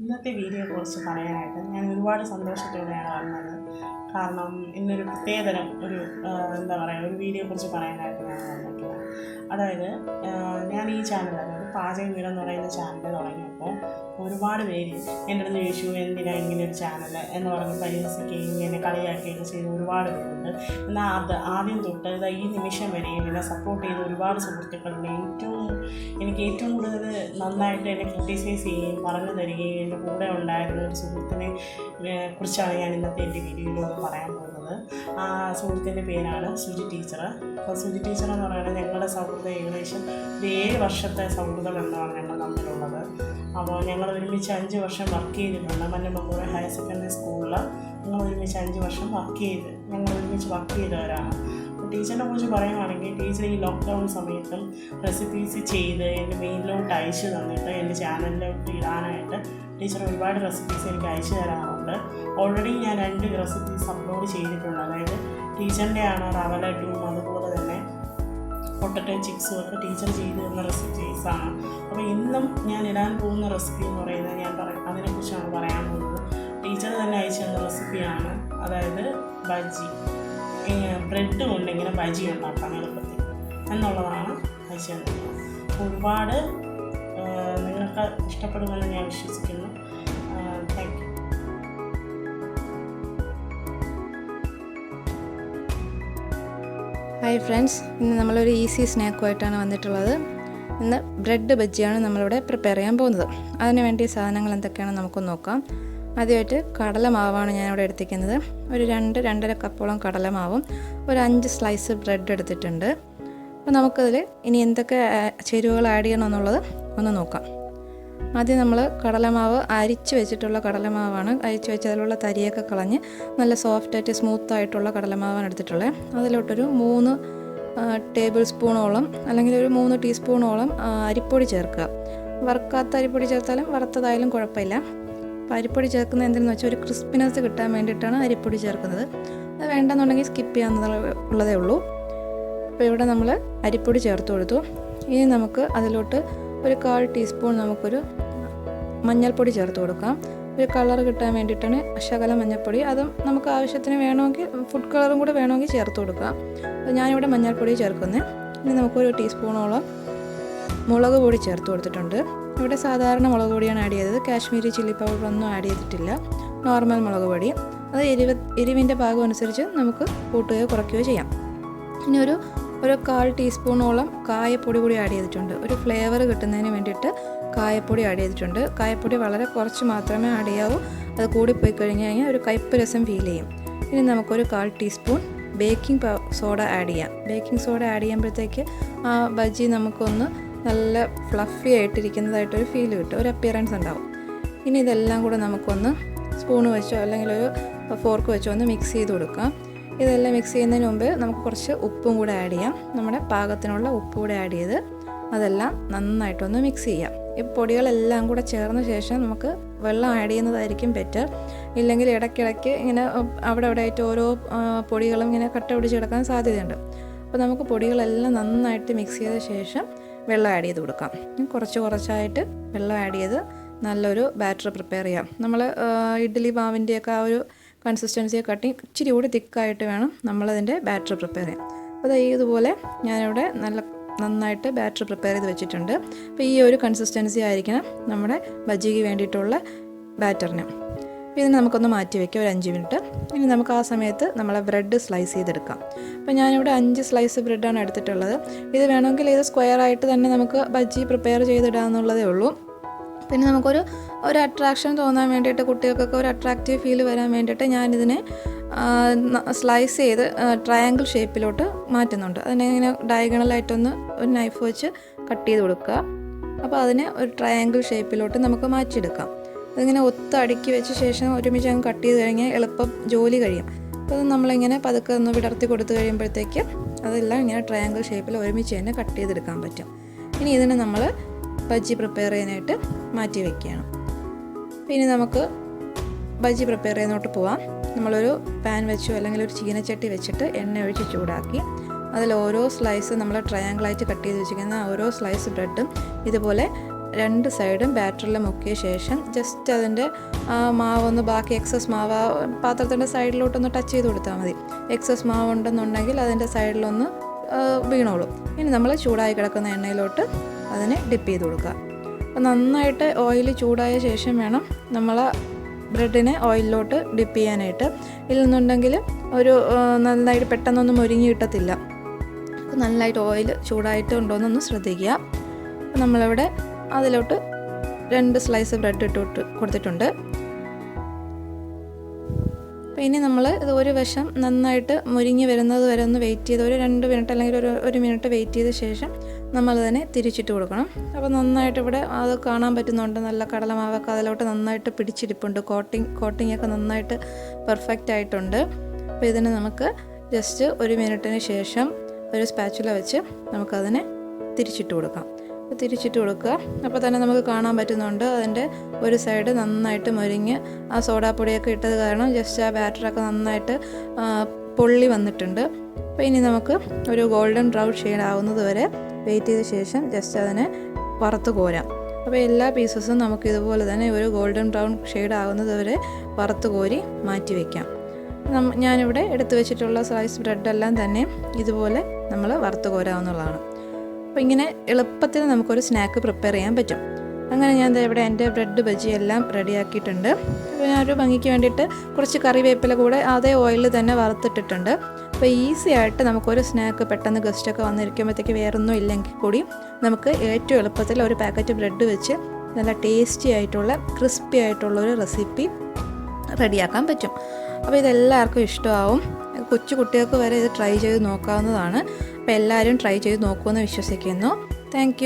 ഇന്നത്തെ വീഡിയോയെക്കുറിച്ച് പറയാനായിട്ട് ഞാൻ ഒരുപാട് സന്തോഷത്തോടെയാണ് വന്നത്. കാരണം ഇന്നൊരു പ്രത്യേകതരം എന്താ പറയുക, ഒരു വീഡിയോയെക്കുറിച്ച് പറയാനായിട്ട് ഞാൻ വന്നിട്ടുള്ളത്. അതായത് ഞാൻ ഈ ചാനൽ, അതായത് പാചക വീടെന്ന് പറയുന്ന ചാനൽ തുടങ്ങിയപ്പോൾ ഒരുപാട് പേര് എൻ്റെ അടുത്ത് ചോദിച്ചു, എന്തിനാണ് ഇങ്ങനെ ഒരു ചാനൽ എന്ന് പറഞ്ഞ് പരിഹസിക്കുകയും ഇങ്ങനെ കളിയാക്കുകയൊക്കെ ചെയ്ത ഒരുപാട് പേരുണ്ട്. എന്നാൽ ആദ്യം തൊട്ട് ഈ നിമിഷം വരെയും എന്നെ സപ്പോർട്ട് ചെയ്ത ഒരുപാട് സുഹൃത്തുക്കളുണ്ട്. എനിക്ക് ഏറ്റവും കൂടുതൽ നന്നായിട്ട് എന്നെ ക്രിട്ടിസൈസ് ചെയ്യുകയും പറഞ്ഞു തരികയും എൻ്റെ കൂടെ ഉണ്ടായിരുന്ന ഒരു സുഹൃത്തിനെ കുറിച്ചാണ് ഞാൻ ഇന്നത്തെ എൻ്റെ വീഡിയോയിലൂടെ പറയാൻ പോകുന്നത്. ആ സുഹൃത്തിൻ്റെ പേരാണ് സുജി ടീച്ചർ. അപ്പോൾ സുജി ടീച്ചർ എന്ന് പറയുന്നത് ഞങ്ങളുടെ സൗഹൃദം ഏകദേശം ഒരു 7 വർഷത്തെ സൗഹൃദ ബന്ധമാണ് ഞങ്ങൾ തമ്മിലുള്ളത്. അപ്പോൾ ഞങ്ങൾ ഒരുമിച്ച് 5 വർഷം വർക്ക് ചെയ്തിട്ടുണ്ട്. മന്നമ്പൂർ ഹയർ സെക്കൻഡറി സ്കൂളിൽ ഞങ്ങൾ ഒരുമിച്ച് 5 വർഷം ഞങ്ങൾ ഒരുമിച്ച് വർക്ക് ചെയ്തവരാണ്. ടീച്ചറിനെ കുറിച്ച് പറയുകയാണെങ്കിൽ, ടീച്ചർ ഈ ലോക്ക്ഡൗൺ സമയത്തും റെസിപ്പീസ് ചെയ്ത് എൻ്റെ മെയിലിലോട്ട് അയച്ചു തന്നിട്ട് എൻ്റെ ചാനലിലോട്ട് ഇടാനായിട്ട് ടീച്ചർ ഒരുപാട് റെസിപ്പീസ് എനിക്ക് അയച്ചു തരാറുണ്ട്. ഓൾറെഡി ഞാൻ 2 റെസിപ്പീസ് അപ്ലോഡ് ചെയ്തിട്ടുണ്ട്. അതായത് ടീച്ചറിൻ്റെ ആണ് റവ ലഡ്ഡുവും അതുപോലെ തന്നെ പൊട്ടറ്റോ ചിപ്സും ഒക്കെ ടീച്ചർ ചെയ്തു തന്ന റെസിപ്പീസാണ്. അപ്പോൾ ഇന്നും ഞാൻ ഇടാൻ പോകുന്ന റെസിപ്പി എന്ന് പറയുന്നത് അതിനെക്കുറിച്ചാണ് പറയാൻ പോകുന്നത്. ടീച്ചർ തന്നെ അയച്ചു തന്ന റെസിപ്പിയാണ്. അതായത് ബജി, ബ്രെഡ് കൊണ്ട് ഇങ്ങനെ ബജി ഉണ്ടാക്കാം എളുപ്പത്തിൽ എന്നുള്ളതാണ് അയച്ചു തന്നത്. ഒരുപാട് നിങ്ങൾക്ക് ഇഷ്ടപ്പെടുമെന്ന് ഞാൻ വിശ്വസിക്കുന്നു. Thank you. ഹായ് ഫ്രണ്ട്സ്, ഇന്ന് നമ്മളൊരു ഈസി സ്നാക്കുമായിട്ടാണ് വന്നിട്ടുള്ളത്. ഇന്ന് ബ്രെഡ് ബജ്ജിയാണ് നമ്മളിവിടെ പ്രിപ്പയർ ചെയ്യാൻ പോകുന്നത്. അതിന് വേണ്ടി സാധനങ്ങൾ എന്തൊക്കെയാണെന്ന് നമുക്കൊന്ന് നോക്കാം. ആദ്യമായിട്ട് കടലമാവാണ് ഞാനിവിടെ എടുത്തിരിക്കുന്നത്. ഒരു 2-2.5 കപ്പോളം കടലമാവും ഒരു 5 സ്ലൈസ് ബ്രെഡ് എടുത്തിട്ടുണ്ട്. അപ്പോൾ നമുക്കതിൽ ഇനി എന്തൊക്കെ ചേരുവകൾ ആഡ് ചെയ്യണമെന്നുള്ളത് ഒന്ന് നോക്കാം. ആദ്യം നമ്മൾ കടലമാവ് അരിച്ച് വെച്ചിട്ടുള്ള കടലമാവാണ്. അരിച്ച് വെച്ച് അതിലുള്ള തരിയൊക്കെ കളഞ്ഞ് നല്ല സോഫ്റ്റായിട്ട് സ്മൂത്തായിട്ടുള്ള കടലമാവാണ് എടുത്തിട്ടുള്ളത്. അതിലോട്ടൊരു 3 ടേബിൾ സ്പൂണോളം അല്ലെങ്കിൽ ഒരു 3 ടീസ്പൂണോളം അരിപ്പൊടി ചേർക്കുക. വറുക്കാത്ത അരിപ്പൊടി ചേർത്താലും വറുത്തതായാലും കുഴപ്പമില്ല. അപ്പോൾ അരിപ്പൊടി ചേർക്കുന്നത് എന്തെന്ന് വെച്ചാൽ ഒരു ക്രിസ്പിനെസ് കിട്ടാൻ വേണ്ടിയിട്ടാണ് അരിപ്പൊടി ചേർക്കുന്നത്. അത് വേണ്ടെന്നുണ്ടെങ്കിൽ സ്കിപ്പ് ചെയ്യാവുന്നതേ ഉള്ളൂ. അപ്പോൾ ഇവിടെ നമ്മൾ അരിപ്പൊടി ചേർത്ത് കൊടുത്തു. ഇനി നമുക്ക് അതിലോട്ട് ഒരു 1/4 ടീസ്പൂൺ നമുക്കൊരു മഞ്ഞൾപ്പൊടി ചേർത്ത് കൊടുക്കാം. ഒരു കളർ കിട്ടാൻ വേണ്ടിയിട്ടാണ് ശകലം മഞ്ഞൾപ്പൊടി. അതും നമുക്ക് ആവശ്യത്തിന് വേണമെങ്കിൽ ഫുഡ് കളറും കൂടെ വേണമെങ്കിൽ ചേർത്ത് കൊടുക്കാം. അപ്പോൾ ഞാനിവിടെ മഞ്ഞൾപ്പൊടി ചേർക്കുന്നത്. ഇനി നമുക്കൊരു ടീസ്പൂണോളം മുളക് പൊടി ചേർത്ത് കൊടുത്തിട്ടുണ്ട്. ഇവിടെ സാധാരണ മുളക് പൊടിയാണ് ആഡ് ചെയ്തത്. കാശ്മീരി ചില്ലി പൗഡർ ഒന്നും ആഡ് ചെയ്തിട്ടില്ല. നോർമൽ മുളക് പൊടി. അത് എരിവിൻ്റെ പാകം അനുസരിച്ച് നമുക്ക് കൂട്ടുകയോ കുറയ്ക്കുകയോ ചെയ്യാം. ഇനി ഒരു 1/4 ടീസ്പൂണോളം കായപ്പൊടി കൂടി ആഡ് ചെയ്തിട്ടുണ്ട്. ഒരു ഫ്ലേവർ കിട്ടുന്നതിന് വേണ്ടിയിട്ട് കായപ്പൊടി ആഡ് ചെയ്തിട്ടുണ്ട്. കായപ്പൊടി വളരെ കുറച്ച് മാത്രമേ ആഡ് ചെയ്യാവൂ. അത് കൂടിപ്പോയി കഴിഞ്ഞ് കഴിഞ്ഞാൽ ഒരു കയ്പ്പ് രസം ഫീൽ ചെയ്യും. ഇനി നമുക്കൊരു 1/4 ടീസ്പൂൺ ബേക്കിംഗ് സോഡ ആഡ് ചെയ്യാം. ബേക്കിംഗ് സോഡ ആഡ് ചെയ്യുമ്പോഴത്തേക്ക് ആ ബജി നമുക്കൊന്ന് നല്ല ഫ്ലഫി ആയിട്ടിരിക്കുന്നതായിട്ടൊരു ഫീൽ കിട്ടും, ഒരു അപ്പിയറൻസ് ഉണ്ടാവും. ഇനി ഇതെല്ലാം കൂടെ നമുക്കൊന്ന് സ്പൂണ് വെച്ചോ അല്ലെങ്കിൽ ഒരു ഫോർക്ക് വെച്ചോ ഒന്ന് മിക്സ് ചെയ്ത് കൊടുക്കാം. ഇതെല്ലാം മിക്സ് ചെയ്യുന്നതിന് മുമ്പ് നമുക്ക് കുറച്ച് ഉപ്പും കൂടെ ആഡ് ചെയ്യാം. നമ്മുടെ പാകത്തിനുള്ള ഉപ്പ് കൂടെ ആഡ് ചെയ്ത് അതെല്ലാം നന്നായിട്ടൊന്ന് മിക്സ് ചെയ്യാം. ഈ പൊടികളെല്ലാം കൂടെ ചേർന്ന ശേഷം നമുക്ക് വെള്ളം ആഡ് ചെയ്യുന്നതായിരിക്കും ബെറ്റർ. ഇല്ലെങ്കിൽ ഇടയ്ക്കിടയ്ക്ക് ഇങ്ങനെ അവിടെ ആയിട്ട് ഓരോ പൊടികളും ഇങ്ങനെ കട്ട പിടിച്ച് കിടക്കാൻ സാധ്യതയുണ്ട്. അപ്പോൾ നമുക്ക് പൊടികളെല്ലാം നന്നായിട്ട് മിക്സ് ചെയ്ത ശേഷം വെള്ളം ആഡ് ചെയ്ത് കൊടുക്കാം. കുറച്ചായിട്ട് വെള്ളം ആഡ് ചെയ്ത് നല്ലൊരു ബാറ്റർ പ്രിപ്പയർ ചെയ്യാം. നമ്മൾ ഇഡ്ഡലി മാവിൻ്റെയൊക്കെ ആ ഒരു കൺസിസ്റ്റൻസിയെ കാട്ടി ഇച്ചിരി കൂടി തിക്കായിട്ട് വേണം നമ്മളതിൻ്റെ ബാറ്റർ പ്രിപ്പയർ ചെയ്യാൻ. അപ്പോൾ ഇതുപോലെ ഞാനിവിടെ നന്നായിട്ട് ബാറ്റർ പ്രിപ്പയർ ചെയ്ത് വെച്ചിട്ടുണ്ട്. അപ്പോൾ ഈ ഒരു കൺസിസ്റ്റൻസി ആയിരിക്കണം നമ്മുടെ ബജിക്ക് വേണ്ടിയിട്ടുള്ള ബാറ്ററിന്. അപ്പോൾ ഇതിന് നമുക്കൊന്ന് മാറ്റി വയ്ക്കാം ഒരു 5 മിനിറ്റ്. ഇനി നമുക്ക് ആ സമയത്ത് നമ്മളെ ബ്രെഡ് സ്ലൈസ് ചെയ്തെടുക്കാം. അപ്പോൾ ഞാനിവിടെ 5 സ്ലൈസ് ബ്രെഡാണ് എടുത്തിട്ടുള്ളത്. ഇത് വേണമെങ്കിൽ ഇത് സ്ക്വയർ ആയിട്ട് തന്നെ നമുക്ക് ബജി പ്രിപ്പയർ ചെയ്തിടാമെന്നുള്ളതേ ഉള്ളൂ. പിന്നെ നമുക്കൊരു അട്രാക്ഷൻ തോന്നാൻ വേണ്ടിയിട്ട്, കുട്ടികൾക്കൊക്കെ ഒരു അട്രാക്റ്റീവ് ഫീൽ വരാൻ വേണ്ടിയിട്ട് ഞാനിതിനെ സ്ലൈസ് ചെയ്ത് ട്രയാങ്കിൾ ഷേപ്പിലോട്ട് മാറ്റുന്നുണ്ട്. അതിനെ ഇങ്ങനെ ഡയഗണലായിട്ടൊന്ന് ഒരു നൈഫ് വെച്ച് കട്ട് ചെയ്ത് കൊടുക്കുക. അപ്പോൾ അതിനെ ഒരു ട്രയാങ്കിൾ ഷേപ്പിലോട്ട് നമുക്ക് മാറ്റിയെടുക്കാം. അതിങ്ങനെ അടുക്കി വെച്ച ശേഷം ഒരുമിച്ച് അങ്ങ് കട്ട് ചെയ്ത് കഴിഞ്ഞാൽ എളുപ്പം ജോലി കഴിയും. അപ്പോൾ നമ്മളിങ്ങനെ പതുക്കെ ഒന്ന് വിടർത്തി കൊടുത്തു കഴിയുമ്പോഴത്തേക്ക് അതെല്ലാം ഇങ്ങനെ ട്രയാങ്കിൾ ഷേപ്പിൽ ഒരുമിച്ച് തന്നെ കട്ട് ചെയ്തെടുക്കാൻ പറ്റും. ഇനി ഇതിനെ നമ്മൾ ബജി പ്രിപ്പയർ ചെയ്യാനായിട്ട് മാറ്റി വയ്ക്കുകയാണ്. പിന്നെ നമുക്ക് ബജി പ്രിപ്പയർ ചെയ്യുന്നോട്ട് പോവാം. നമ്മളൊരു പാൻ വെച്ചോ അല്ലെങ്കിൽ ഒരു ചീനച്ചട്ടി വെച്ചിട്ട് എണ്ണ ഒഴിച്ച് ചൂടാക്കി അതിൽ ഓരോ സ്ലൈസ് നമ്മൾ ട്രയാങ്കിളായിട്ട് കട്ട് ചെയ്ത് വെച്ചിരിക്കുന്ന ഓരോ സ്ലൈസ് ബ്രെഡും ഇതുപോലെ രണ്ട് സൈഡും ബാറ്ററിൽ മുക്കിയ ശേഷം ജസ്റ്റ് അതിൻ്റെ മാവൊന്ന് ബാക്കി എക്സസ് മാവ് പാത്രത്തിൻ്റെ സൈഡിലോട്ടൊന്ന് ടച്ച് ചെയ്ത് കൊടുത്താൽ മതി. എക്സസ് മാവ് ഉണ്ടെന്നുണ്ടെങ്കിൽ അതിൻ്റെ സൈഡിലൊന്ന് വീണോളും. ഇനി നമ്മൾ ചൂടായി കിടക്കുന്ന എണ്ണയിലോട്ട് അതിനെ ഡിപ്പ് ചെയ്ത് കൊടുക്കുക. അപ്പോൾ നന്നായിട്ട് ഓയിൽ ചൂടായ ശേഷം വേണം നമ്മൾ ബ്രെഡിനെ ഓയിലിലോട്ട് ഡിപ്പ് ചെയ്യാനായിട്ട്. ഇല്ലെന്നുണ്ടെങ്കിൽ ഒരു നന്നായിട്ട് പെട്ടെന്നൊന്നും മൊരിഞ്ഞ് കിട്ടത്തില്ല. അപ്പോൾ നന്നായിട്ട് ഓയിൽ ചൂടായിട്ട് ഉണ്ടോയെന്നൊന്ന് ശ്രദ്ധിക്കുക. അപ്പോൾ നമ്മളിവിടെ അതിലോട്ട് 2 സ്ലൈസ് ബ്രെഡ് ഇട്ട് കൊടുത്തിട്ടുണ്ട്. അപ്പോൾ ഇനി നമ്മൾ ഇത് ഒരു വശം നന്നായിട്ട് മുരിഞ്ഞ് വരുന്നത് വരെ ഒന്ന് വെയിറ്റ് ചെയ്ത് ഒരു 2 മിനിറ്റ് അല്ലെങ്കിൽ ഒരു മിനിറ്റ് വെയിറ്റ് ചെയ്ത ശേഷം നമ്മളതിനെ തിരിച്ചിട്ട് കൊടുക്കണം. അപ്പോൾ നന്നായിട്ട് ഇവിടെ അത് കാണാൻ പറ്റുന്നുണ്ട്, നല്ല കടലമാവൊക്കെ അതിലോട്ട് നന്നായിട്ട് പിടിച്ചിരിപ്പുണ്ട്. കോട്ടിംഗ് ഒക്കെ നന്നായിട്ട് പെർഫെക്റ്റ് ആയിട്ടുണ്ട്. അപ്പോൾ ഇതിന് നമുക്ക് ജസ്റ്റ് 1 മിനിറ്റിന് ശേഷം ഒരു സ്പാച്ചുല വെച്ച് നമുക്കതിനെ തിരിച്ചിട്ട് കൊടുക്കാം. തിരിച്ചിട്ട് കൊടുക്കുക. അപ്പോൾ തന്നെ നമുക്ക് കാണാൻ പറ്റുന്നുണ്ട് അതിൻ്റെ ഒരു സൈഡ് നന്നായിട്ട് മൊരിഞ്ഞ് ആ സോഡാപ്പൊടിയൊക്കെ ഇട്ടത് കാരണം ജസ്റ്റ് ആ ബാറ്ററൊക്കെ നന്നായിട്ട് പൊള്ളി വന്നിട്ടുണ്ട്. അപ്പോൾ ഇനി നമുക്ക് ഒരു ഗോൾഡൻ ബ്രൗൺ ഷെയ്ഡ് ആവുന്നത് വരെ വെയിറ്റ് ചെയ്ത ശേഷം ജസ്റ്റ് അതിനെ വറുത്ത് കോരാം. അപ്പോൾ എല്ലാ പീസസും നമുക്ക് ഇതുപോലെ തന്നെ ഒരു ഗോൾഡൻ ബ്രൗൺ ഷെയ്ഡ് ആവുന്നത് വരെ വറുത്ത് കോരി മാറ്റി വയ്ക്കാം. ഞാനിവിടെ എടുത്തു വെച്ചിട്ടുള്ള സ്ലൈസ് ബ്രെഡെല്ലാം തന്നെ ഇതുപോലെ നമ്മൾ വറുത്ത് കോരാവുന്നതാണ്. അപ്പോൾ ഇങ്ങനെ എളുപ്പത്തിൽ നമുക്കൊരു സ്നാക്ക് പ്രിപ്പയർ ചെയ്യാൻ പറ്റും. അങ്ങനെ ഞാൻ ഇവിടെ എൻ്റെ ബ്രെഡ് ബജി എല്ലാം റെഡിയാക്കിയിട്ടുണ്ട്. അപ്പോൾ ഞാനൊരു ഭംഗിക്ക് വേണ്ടിയിട്ട് കുറച്ച് കറിവേപ്പില കൂടെ അതേ ഓയിലിൽ തന്നെ വറുത്തിട്ടിട്ടുണ്ട്. അപ്പോൾ ഈസി ആയിട്ട് നമുക്കൊരു സ്നാക്ക് പെട്ടെന്ന് ഗസ്റ്റൊക്കെ വന്നിരിക്കുമ്പോഴത്തേക്ക് വേറൊന്നും ഇല്ലെങ്കിൽ കൂടി നമുക്ക് ഏറ്റവും എളുപ്പത്തിൽ ഒരു പാക്കറ്റ് ബ്രെഡ് വെച്ച് നല്ല ടേസ്റ്റി ആയിട്ടുള്ള ക്രിസ്പി ആയിട്ടുള്ള ഒരു റെസിപ്പി റെഡിയാക്കാൻ പറ്റും. അപ്പോൾ ഇതെല്ലാവർക്കും ഇഷ്ടമാവും. കൊച്ചു കുട്ടികൾക്ക് വരെ ഇത് ട്രൈ ചെയ്ത് നോക്കാവുന്നതാണ്. അപ്പോൾ എല്ലാവരും ട്രൈ ചെയ്ത് നോക്കുമെന്ന് വിശ്വസിക്കുന്നു. താങ്ക്